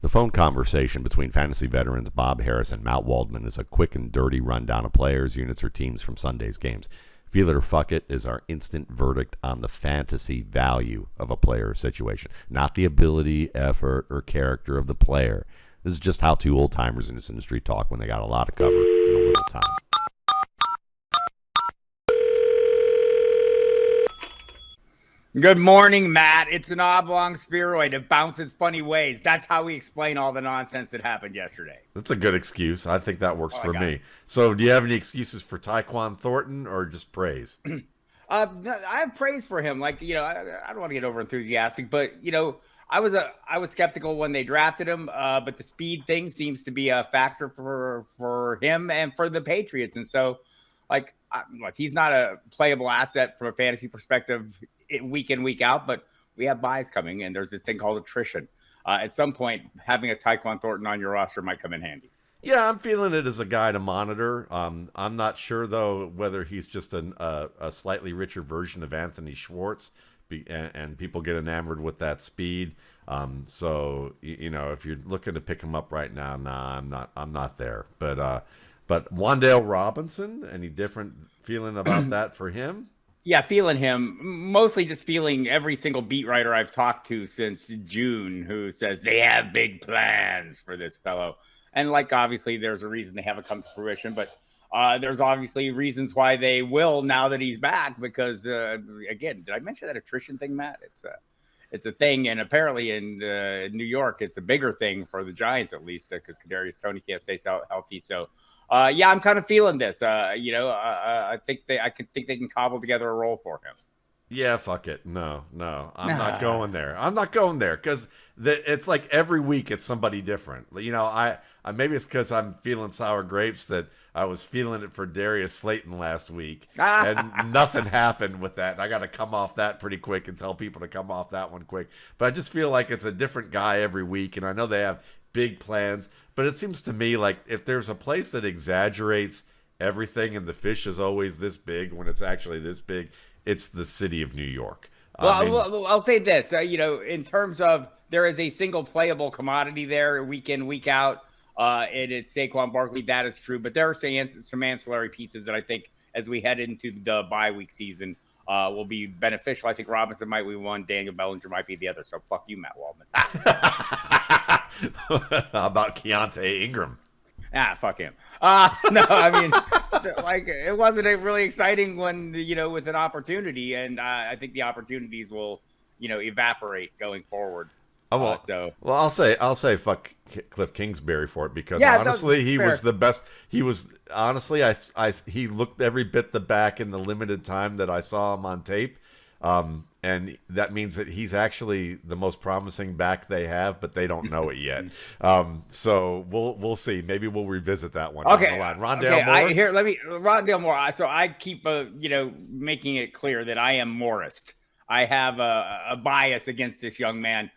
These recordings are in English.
The phone conversation between fantasy veterans Bob Harris and Matt Waldman is a quick and dirty rundown of players, units, or teams from Sunday's games. Feel it or fuck it is our instant verdict on the fantasy value of a player situation, not the ability, effort, or character of the player. This is just how two old-timers in this industry talk when they got a lot to cover in a little time. Good morning, Matt. It's an oblong spheroid. It bounces funny ways. That's how we explain all the nonsense that happened yesterday. That's a good excuse. I think that works for me. So do you have any excuses for Tyquan Thornton or just praise? I have praise for him. Like, I don't want to get over enthusiastic, but, I was skeptical when they drafted him, but the speed thing seems to be a factor for him and for the Patriots. And so, he's not a playable asset from a fantasy perspective week in, week out, but we have buys coming, and there's this thing called attrition. At some point, having a Tyquan Thornton on your roster might come in handy. Yeah, I'm feeling it as a guy to monitor. I'm not sure, though, whether he's just a slightly richer version of Anthony Schwartz, and people get enamored with that speed. So, if you're looking to pick him up right now, I'm not there. But Wandale Robinson, any different feeling about that for him? Yeah, feeling him, mostly just feeling every single beat writer I've talked to since June who says they have big plans for this fellow. And obviously there's a reason they haven't come to fruition, but there's obviously reasons why they will now that he's back because, again, did I mention that attrition thing, Matt? It's a thing, and apparently in New York, it's a bigger thing for the Giants at least because Kadarius Toney can't stay healthy. So, I'm kind of feeling this. I think they can cobble together a role for him. Yeah, fuck it. No, I'm not going there. I'm not going there because it's like every week it's somebody different. I maybe it's because I'm feeling sour grapes that I was feeling it for Darius Slayton last week, and nothing happened with that. And I got to come off that pretty quick and tell people to come off that one quick. But I just feel like it's a different guy every week, and I know they have big plans. But it seems to me like if there's a place that exaggerates everything and the fish is always this big when it's actually this big, it's the city of New York. Well, I'll say this, in terms of there is a single playable commodity there week in, week out. It is Saquon Barkley. That is true. But there are some ancillary pieces that I think as we head into the bye week season will be beneficial. I think Robinson might be one. Daniel Bellinger might be the other. So fuck you, Matt Waldman. How about Keontay Ingram? Fuck him. No, I mean, it wasn't really exciting when, with an opportunity. And I think the opportunities will, evaporate going forward. I'll say fuck Cliff Kingsbury for it because honestly, he was the best. He was honestly, he looked every bit the back in the limited time that I saw him on tape. And that means that he's actually the most promising back they have, but they don't know it yet. So we'll see. Maybe we'll revisit that one. Okay. Down the line. Rondale Moore. Rondale Moore. So I keep making it clear that I am Moorist. I have a bias against this young man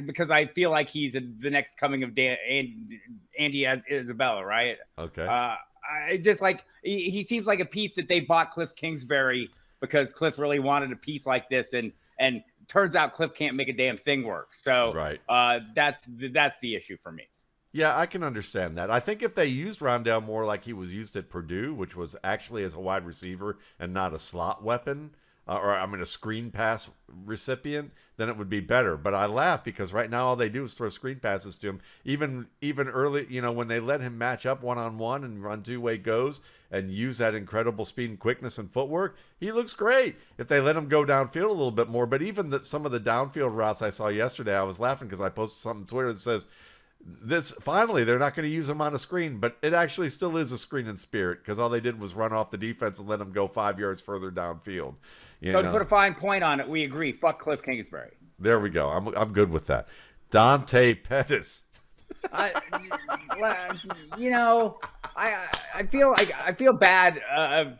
because I feel like he's the next coming of Andy Isabella, right? Okay. I just he seems like a piece that they bought Cliff Kingsbury because Cliff really wanted a piece like this, and turns out Cliff can't make a damn thing work. So right. That's the issue for me. Yeah, I can understand that. I think if they used Rondale Moore like he was used at Purdue, which was actually as a wide receiver and not a slot weapon, a screen pass recipient, then it would be better. But I laugh because right now all they do is throw screen passes to him. Even early, when they let him match up one-on-one and run two-way goes and use that incredible speed and quickness and footwork, he looks great. If they let him go downfield a little bit more, but even some of the downfield routes I saw yesterday, I was laughing because I posted something on Twitter that says, finally they're not going to use him on a screen, but it actually still is a screen in spirit because all they did was run off the defense and let him go 5 yards further downfield. To put a fine point on it, we agree. Fuck Cliff Kingsbury. There we go. I'm good with that. Dante Pettis. I feel bad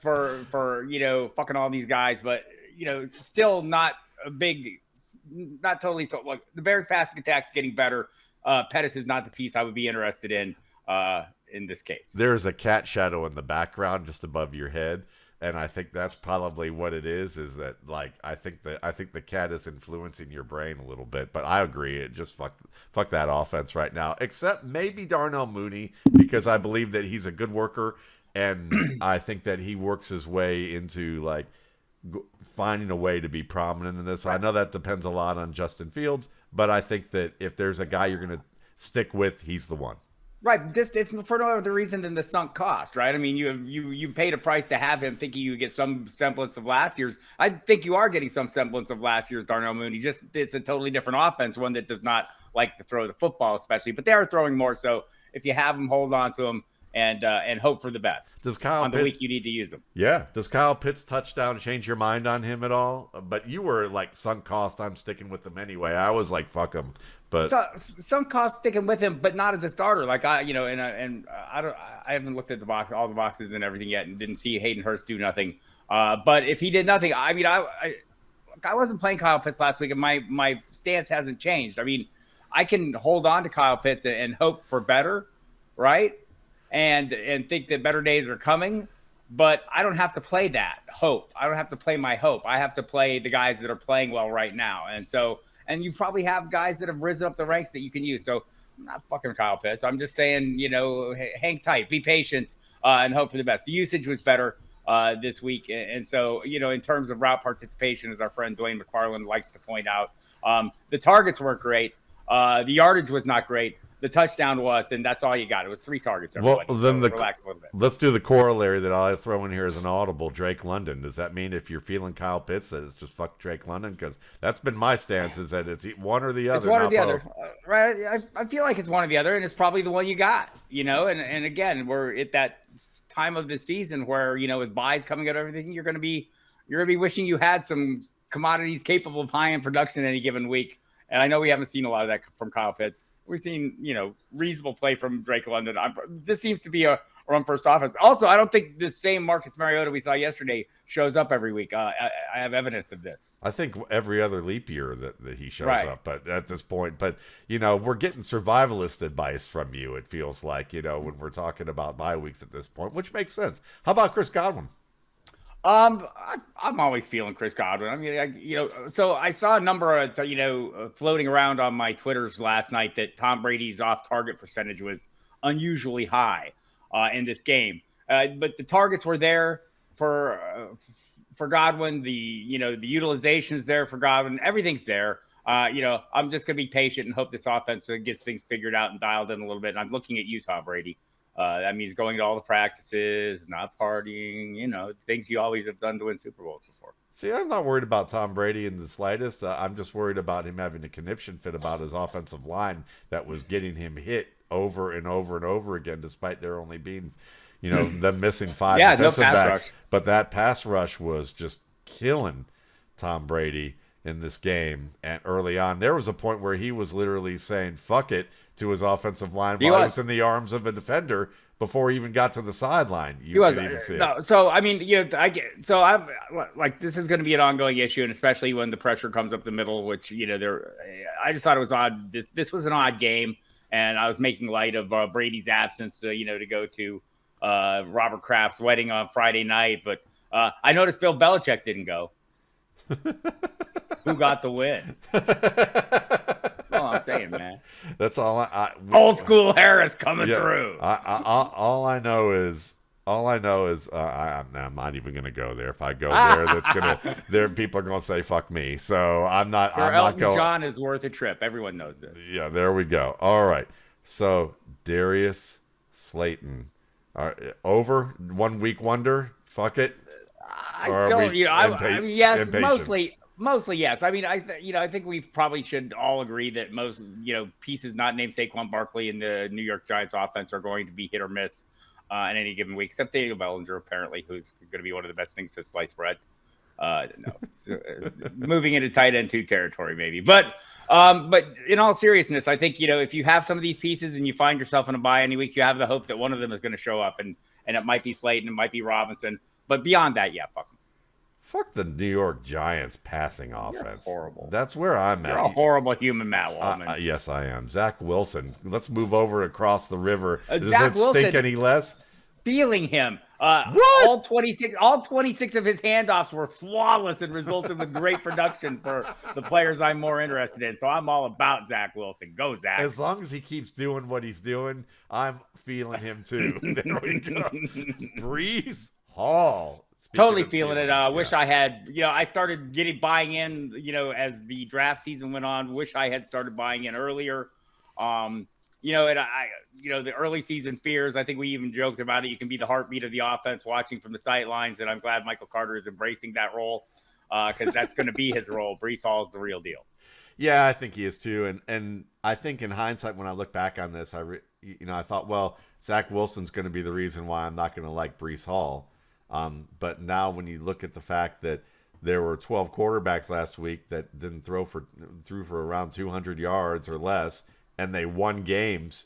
for fucking all these guys, but still not totally. So look, the Bears passing attack's getting better. Pettis is not the piece I would be interested in this case. There's a cat shadow in the background just above your head. and I think that's probably what it is that like I think the cat is influencing your brain a little bit. But I agree, it just fuck that offense right now. Except maybe Darnell Mooney, because I believe that he's a good worker, and I think that he works his way into like finding a way to be prominent in this. I know that depends a lot on Justin Fields, but I think that if there's a guy you're going to stick with, he's the one. Right, just if for no other reason than the sunk cost, right? I mean, you paid a price to have him, thinking you would get some semblance of last year's. I think you are getting some semblance of last year's Darnell Mooney. Just it's a totally different offense, one that does not like to throw the football, especially. But they are throwing more, so if you have him, hold on to him and hope for the best. Does Kyle on the Pitts, week you need to use him? Yeah. Does Kyle Pitts' touchdown change your mind on him at all? But you were like sunk cost. I'm sticking with him anyway. I was like, fuck him. But some cost sticking with him, but not as a starter. Like I haven't looked at all the boxes and everything yet, and didn't see Hayden Hurst do nothing. But if he did nothing, I mean, I wasn't playing Kyle Pitts last week, and my stance hasn't changed. I mean, I can hold on to Kyle Pitts and hope for better, right? And think that better days are coming, but I don't have to play that hope. I don't have to play my hope. I have to play the guys that are playing well right now, and you probably have guys that have risen up the ranks that you can use. So I'm not fucking Kyle Pitts. I'm just saying, hang tight, be patient, and hope for the best. The usage was better this week. And so, in terms of route participation, as our friend Dwayne McFarland likes to point out, the targets weren't great. The yardage was not great. The touchdown was, and that's all you got. It was 3 targets. Everybody. Well, then relax a little bit. Let's do the corollary that I'll throw in here as an audible. Drake London. Does that mean if you're feeling Kyle Pitts that it's just fuck Drake London? Because that's been my stance, is that it's one or the other. It's one or the other, right? I feel like it's one or the other, and it's probably the one you got. And again, we're at that time of the season where with buys coming out, everything you're gonna be wishing you had some commodities capable of high end production any given week. And I know we haven't seen a lot of that from Kyle Pitts. We've seen, reasonable play from Drake London. This seems to be a run first offense. Also, I don't think the same Marcus Mariota we saw yesterday shows up every week. I have evidence of this. I think every other leap year that he shows up, but at this point, we're getting survivalist advice from you. It feels like, when we're talking about bye weeks at this point, which makes sense. How about Chris Godwin? I'm always feeling Chris Godwin. I mean, so I saw a number of, floating around on my Twitters last night that Tom Brady's off-target percentage was unusually high in this game. But the targets were there for Godwin. The utilization is there for Godwin. Everything's there. I'm just going to be patient and hope this offense gets things figured out and dialed in a little bit. And I'm looking at you, Tom Brady. That means going to all the practices, not partying, things you always have done to win Super Bowls before. See, I'm not worried about Tom Brady in the slightest. I'm just worried about him having a conniption fit about his offensive line that was getting him hit over and over and over again, despite there only being, them missing 5 defensive backs. Rush. But that pass rush was just killing Tom Brady in this game. And early on, there was a point where he was literally saying, fuck it, to his offensive line while he was in the arms of a defender before he even got to the sideline. So I mean, I'm like, this is going to be an ongoing issue, and especially when the pressure comes up the middle, which I just thought it was odd. This was an odd game, and I was making light of Brady's absence, to go to Robert Kraft's wedding on Friday night, but I noticed Bill Belichick didn't go. Who got the win? That's all I'm saying, man. That's all. Old school Harris coming through. All I know is I'm not even gonna go there. If I go there, people are gonna say fuck me. So I'm not. I'm not going. John is worth a trip. Everyone knows this. Yeah, there we go. All right. So Darius Slayton, over 1 week wonder. Fuck it. Yes, mostly yes. I mean, I think we probably should all agree that most, pieces not named Saquon Barkley in the New York Giants offense are going to be hit or miss in any given week, except Daniel Bellinger, apparently, who's going to be one of the best things to slice bread. No, it's moving into tight end 2 territory, maybe. But in all seriousness, I think, if you have some of these pieces and you find yourself in a bye any week, you have the hope that one of them is going to show up, and it might be Slayton, it might be Robinson. But beyond that, yeah, fuck them. Fuck the New York Giants passing offense. You're horrible. That's where I'm at. You're a horrible human, Matt Waldman. Yes, I am. Zach Wilson. Let's move over across the river. Does Zach it Wilson, stink any less? Feeling him. What? All 26 of his handoffs were flawless and resulted with great production for the players I'm more interested in. So I'm all about Zach Wilson. Go, Zach. As long as he keeps doing what he's doing, I'm feeling him too. There we go. Breece Hall. Totally feeling it. Wish I had, I started buying in, as the draft season went on. Wish I had started buying in earlier. The early season fears, I think we even joked about it. You can be the heartbeat of the offense watching from the sidelines. And I'm glad Michael Carter is embracing that role because that's going to be his role. Breece Hall is the real deal. Yeah, I think he is too. And I think in hindsight, when I look back on this, I thought, well, Zach Wilson's going to be the reason why I'm not going to like Breece Hall. But now when you look at the fact that there were 12 quarterbacks last week that didn't threw for around 200 yards or less, and they won games,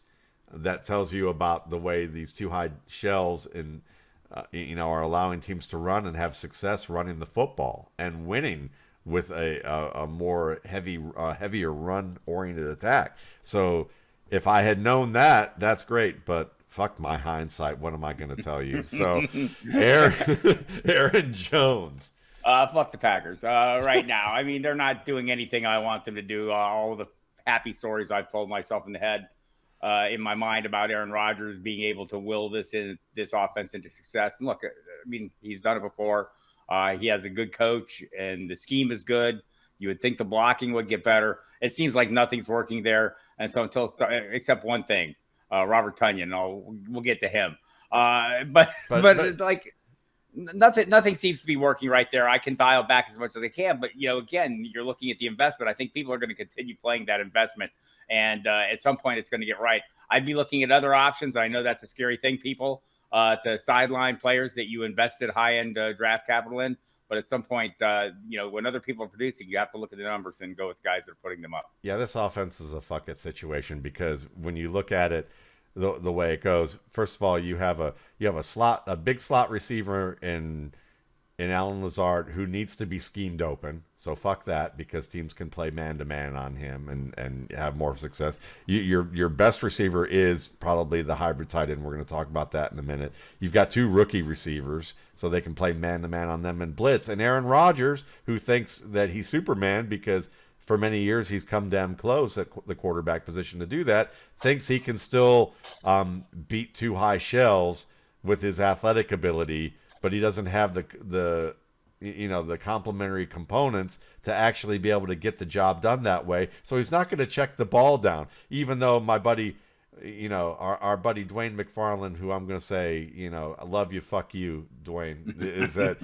that tells you about the way these two high shells are allowing teams to run and have success running the football and winning with a more heavier run oriented attack. So if I had known that, that's great, but fuck my hindsight. What am I going to tell you? So Aaron Jones. Fuck the Packers right now. I mean, they're not doing anything I want them to do. All the happy stories I've told myself in the head, in my mind about Aaron Rodgers being able to will this offense into success. And look, I mean, he's done it before. He has a good coach, and the scheme is good. You would think the blocking would get better. It seems like nothing's working there. And so except one thing, Robert Tonyan. We'll get to him. But like nothing seems to be working right there. I can dial back as much as I can, but again, you're looking at the investment. I think people are going to continue playing that investment, and at some point, it's going to get right. I'd be looking at other options. I know that's a scary thing, people, to sideline players that you invested high-end draft capital in. But at some point, when other people are producing, you have to look at the numbers and go with the guys that are putting them up. Yeah, this offense is a fuck it situation because when you look at it, the way it goes, first of all, you have a big slot receiver in Allen Lazard who needs to be schemed open. So fuck that, because teams can play man to man on him and have more success. Your best receiver is probably the hybrid tight end. We're going to talk about that in a minute. You've got two rookie receivers, so they can play man to man on them and blitz. And Aaron Rodgers, who thinks that he's Superman because for many years he's come damn close at the quarterback position to do that, thinks he can still beat two high shells with his athletic ability, but he doesn't have the complementary components to actually be able to get the job done that way. So he's not going to check the ball down, even though my buddy, our buddy Dwayne McFarland, who I'm going to say, I love you, fuck you, Dwayne, is that,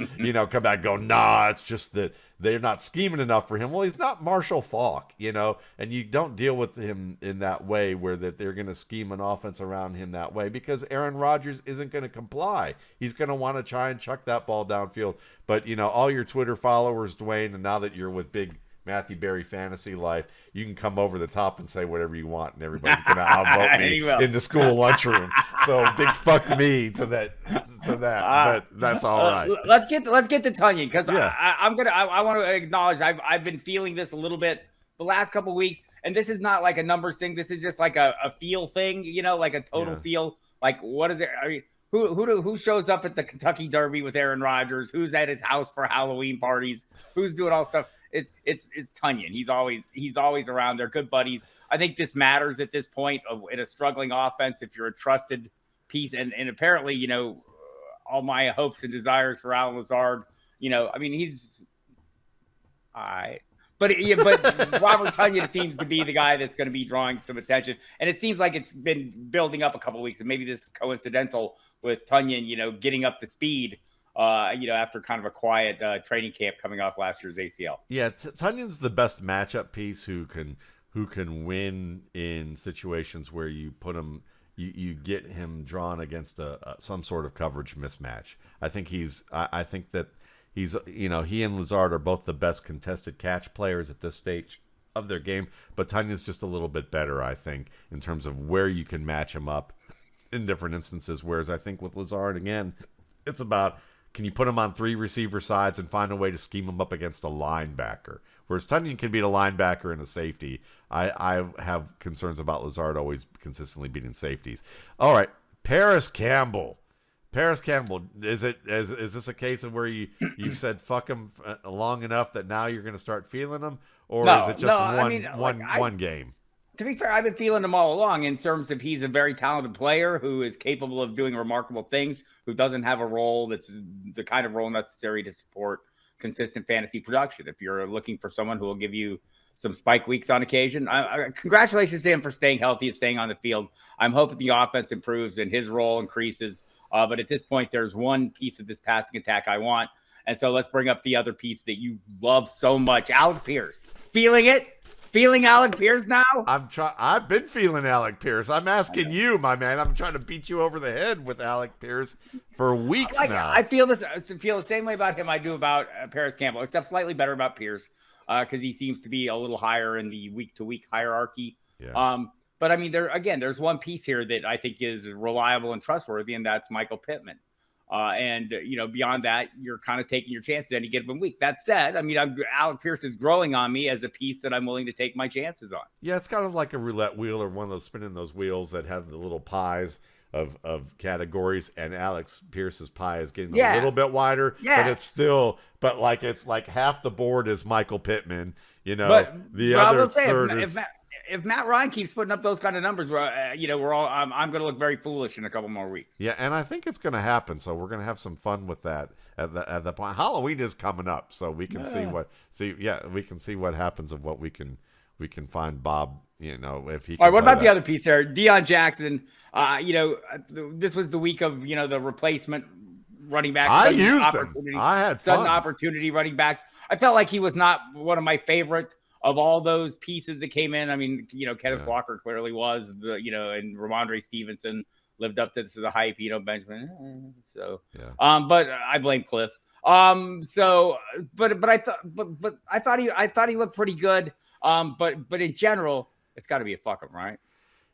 come back and go, nah, it's just that they're not scheming enough for him. Well, he's not Marshall Faulk, and you don't deal with him in that way where that they're going to scheme an offense around him that way, because Aaron Rodgers isn't going to comply. He's going to want to try and chuck that ball downfield. But, all your Twitter followers, Dwayne, and now that you're with Big Matthew Berry Fantasy Life, you can come over the top and say whatever you want, and everybody's going to outvote me in the school lunchroom. So big fuck me to that. But that's all right. Let's get to Tonyan, because I want to acknowledge I've been feeling this a little bit the last couple of weeks, and this is not like a numbers thing. This is just like a feel thing, like a total feel. Like, what is it? I mean, who shows up at the Kentucky Derby with Aaron Rodgers? Who's at his house for Halloween parties? Who's doing all stuff? It's Tonyan. He's always around. They're good buddies. I think this matters at this point in a struggling offense. If you're a trusted piece, and apparently, all my hopes and desires for Allen Lazard, I mean, he's all right. But Robert Tonyan seems to be the guy that's going to be drawing some attention, and it seems like it's been building up a couple of weeks, and maybe this is coincidental with Tonyan, getting up to speed. After kind of a quiet training camp coming off last year's ACL. Yeah, Tonyan's the best matchup piece who can win in situations where you put him, you get him drawn against some sort of coverage mismatch. I think that he's he and Lazard are both the best contested catch players at this stage of their game, but Tonyan's just a little bit better, I think, in terms of where you can match him up in different instances. Whereas I think with Lazard, again, it's about, can you put him on three receiver sides and find a way to scheme him up against a linebacker? Whereas Tonyan can beat a linebacker and a safety. I have concerns about Lazard always consistently beating safeties. All right, Parris Campbell. Parris Campbell, is this a case of where you've said fuck him long enough that now you're going to start feeling him, or is it just one game? To be fair, I've been feeling him all along in terms of he's a very talented player who is capable of doing remarkable things, who doesn't have a role that's the kind of role necessary to support consistent fantasy production. If you're looking for someone who will give you some spike weeks on occasion, congratulations to him for staying healthy and staying on the field. I'm hoping the offense improves and his role increases. But at this point, there's one piece of this passing attack I want. And so let's bring up the other piece that you love so much. Alec Pierce. Feeling it? Feeling Alec Pierce now? I've been feeling Alec Pierce. I'm asking you, my man. I'm trying to beat you over the head with Alec Pierce for weeks now. I feel the same way about him I do about Parris Campbell, except slightly better about Pierce because he seems to be a little higher in the week-to-week hierarchy. Yeah. But I mean, there's one piece here that I think is reliable and trustworthy, and that's Michael Pittman. And beyond that, you're kind of taking your chances any given week. That said, I mean, Alec Pierce is growing on me as a piece that I'm willing to take my chances on. Yeah, it's kind of like a roulette wheel or one of those spinning those wheels that have the little pies of categories, and Alex Pierce's pie is getting a little bit wider, but it's like half the board is Michael Pittman. But other third is. If Matt Ryan keeps putting up those kind of numbers, I'm going to look very foolish in a couple more weeks. Yeah, and I think it's going to happen. So we're going to have some fun with that at the point. Halloween is coming up, so we can see what happens of what we can find Bob. If he. All right, what about the other piece there, Dion Jackson? This was the week of the replacement running backs. I used him. I had sudden opportunity running backs. I felt like he was not one of my favorite of all those pieces that came in. I mean, Kenneth Walker clearly was and Ramondre Stevenson lived up to the hype, Benjamin. So, but I blame Cliff. But I thought he looked pretty good. But in general, it's got to be a fuck him, right?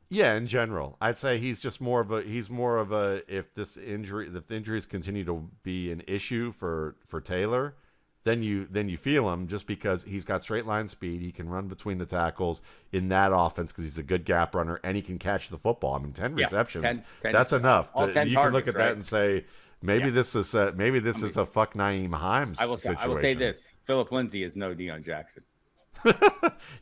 Yeah, in general, I'd say he's more of a if the injuries continue to be an issue for Taylor, then you feel him just because he's got straight line speed. He can run between the tackles in that offense because he's a good gap runner and he can catch the football. I mean, 10 receptions, 10, that's enough. You can look at that and say, maybe this is a fuck Nyheim Hines situation. I will say this: Philip Lindsay is no Deon Jackson.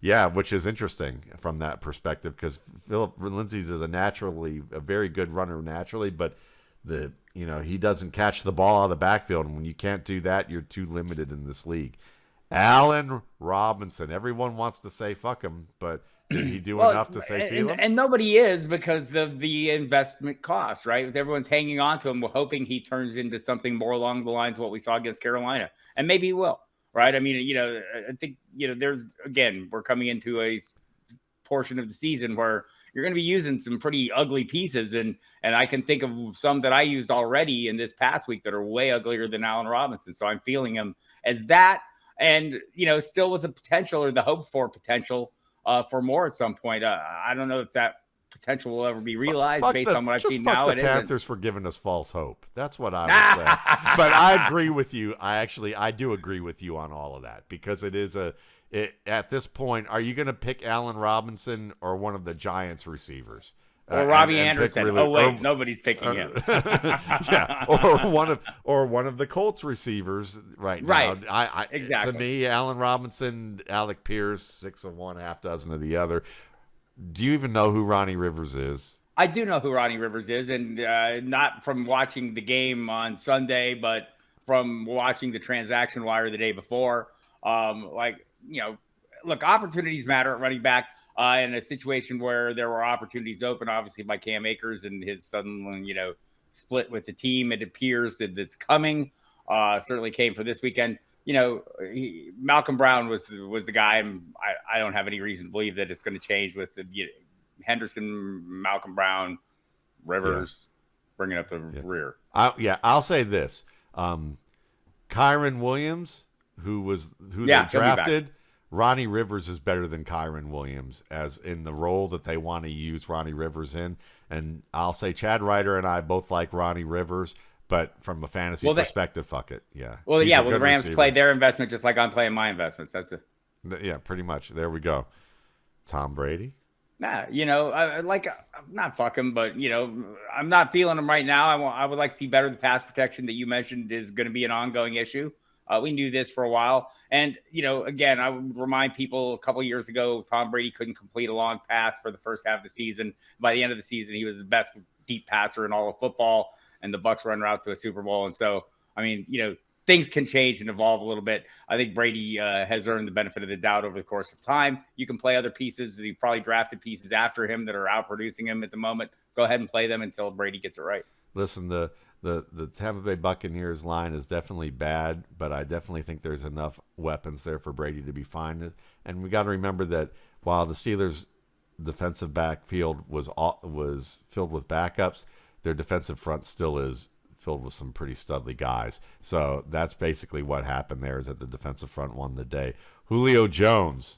Yeah, which is interesting from that perspective because Philip Lindsay is a very good runner naturally, but he doesn't catch the ball out of the backfield, and when you can't do that, you're too limited in this league. Allen Robinson, everyone wants to say fuck him, but did he do enough to say feel him? And nobody is because of the investment cost, right? Because everyone's hanging on to him, hoping he turns into something more along the lines of what we saw against Carolina, and maybe he will, right? I mean, I think we're coming into a portion of the season where you're going to be using some pretty ugly pieces. And I can think of some that I used already in this past week that are way uglier than Allen Robinson. So I'm feeling him as that. And, still with the potential or the hope for potential for more at some point. I don't know if that potential will ever be realized based on what I've seen now. The Panthers for giving us false hope. That's what I would say. But I agree with you. I do agree with you on all of that because it is at this point, are you going to pick Allen Robinson or one of the Giants receivers? Or Robbie Anderson. Nobody's picking him. Yeah, or one of the Colts receivers right now. Exactly. To me, Allen Robinson, Alec Pierce, 6 of one, half dozen of the other. Do you even know who Ronnie Rivers is? I do know who Ronnie Rivers is, and not from watching the game on Sunday, but from watching the transaction wire the day before. Look, opportunities matter at running back in a situation where there were opportunities open, obviously by Cam Akers and his sudden, split with the team. It appears that it's coming. Certainly came for this weekend. Malcolm Brown was the guy, and I don't have any reason to believe that it's going to change with Henderson, Malcolm Brown, Rivers bringing up the rear. I'll say this: Kyron Williams, who they drafted. Ronnie Rivers is better than Kyron Williams as in the role that they want to use Ronnie Rivers in. And I'll say Chad Ryder and I both like Ronnie Rivers, but from a fantasy perspective, fuck it. Yeah. Well, the Rams play their investment just like I'm playing my investments. Yeah, pretty much. There we go. Tom Brady. Nah, not fuck him, but I'm not feeling him right now. I would like to see better. The pass protection that you mentioned is going to be an ongoing issue. We knew this for a while. And, again, I would remind people a couple years ago, Tom Brady couldn't complete a long pass for the first half of the season. By the end of the season, he was the best deep passer in all of football, and the Bucs run route to a Super Bowl. And so, things can change and evolve a little bit. I think Brady has earned the benefit of the doubt over the course of time. You can play other pieces. You probably drafted pieces after him that are outproducing him at the moment. Go ahead and play them until Brady gets it right. Listen, the Tampa Bay Buccaneers line is definitely bad, but I definitely think there's enough weapons there for Brady to be fine. And we got to remember that while the Steelers' defensive backfield was filled with backups, their defensive front still is filled with some pretty studly guys. So that's basically what happened there, is that the defensive front won the day. Julio Jones.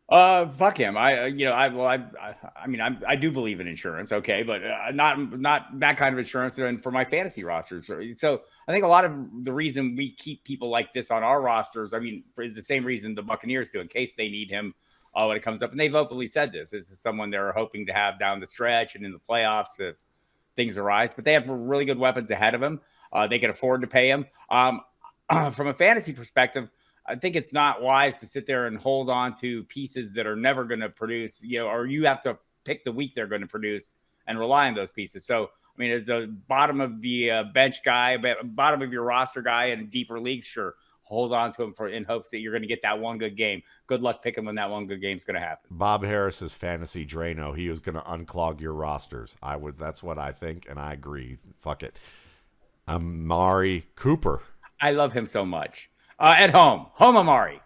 Fuck him. I do believe in insurance, okay, but not that kind of insurance. And for my fantasy rosters, so I think a lot of the reason we keep people like this on our rosters, is the same reason the Buccaneers do, in case they need him when it comes up. And they've openly said this. This is someone they're hoping to have down the stretch and in the playoffs if things arise. But they have really good weapons ahead of him. They can afford to pay him. From a fantasy perspective, I think it's not wise to sit there and hold on to pieces that are never going to produce, or you have to pick the week they're going to produce and rely on those pieces. So, as the bottom of the bench guy, bottom of your roster guy in deeper leagues, sure, hold on to him in hopes that you're going to get that one good game. Good luck picking when that one good game is going to happen. Bob Harris's fantasy Drano, he was going to unclog your rosters. That's what I think, and I agree. Fuck it. Amari Cooper. I love him so much. At home Amari.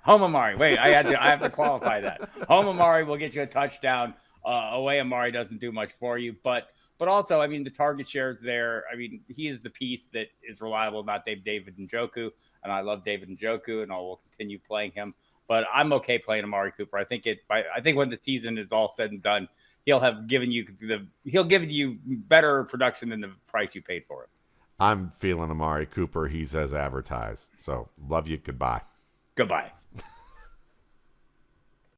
Wait, I have to qualify that. Home Amari will get you a touchdown. Away Amari doesn't do much for you, but also, the target shares there. He is the piece that is reliable, not David Njoku, and I love David Njoku, and I will continue playing him. But I'm okay playing Amari Cooper. I think when the season is all said and done, he'll give you better production than the price you paid for him. I'm feeling Amari Cooper. He's as advertised. So, love you. Goodbye. Goodbye.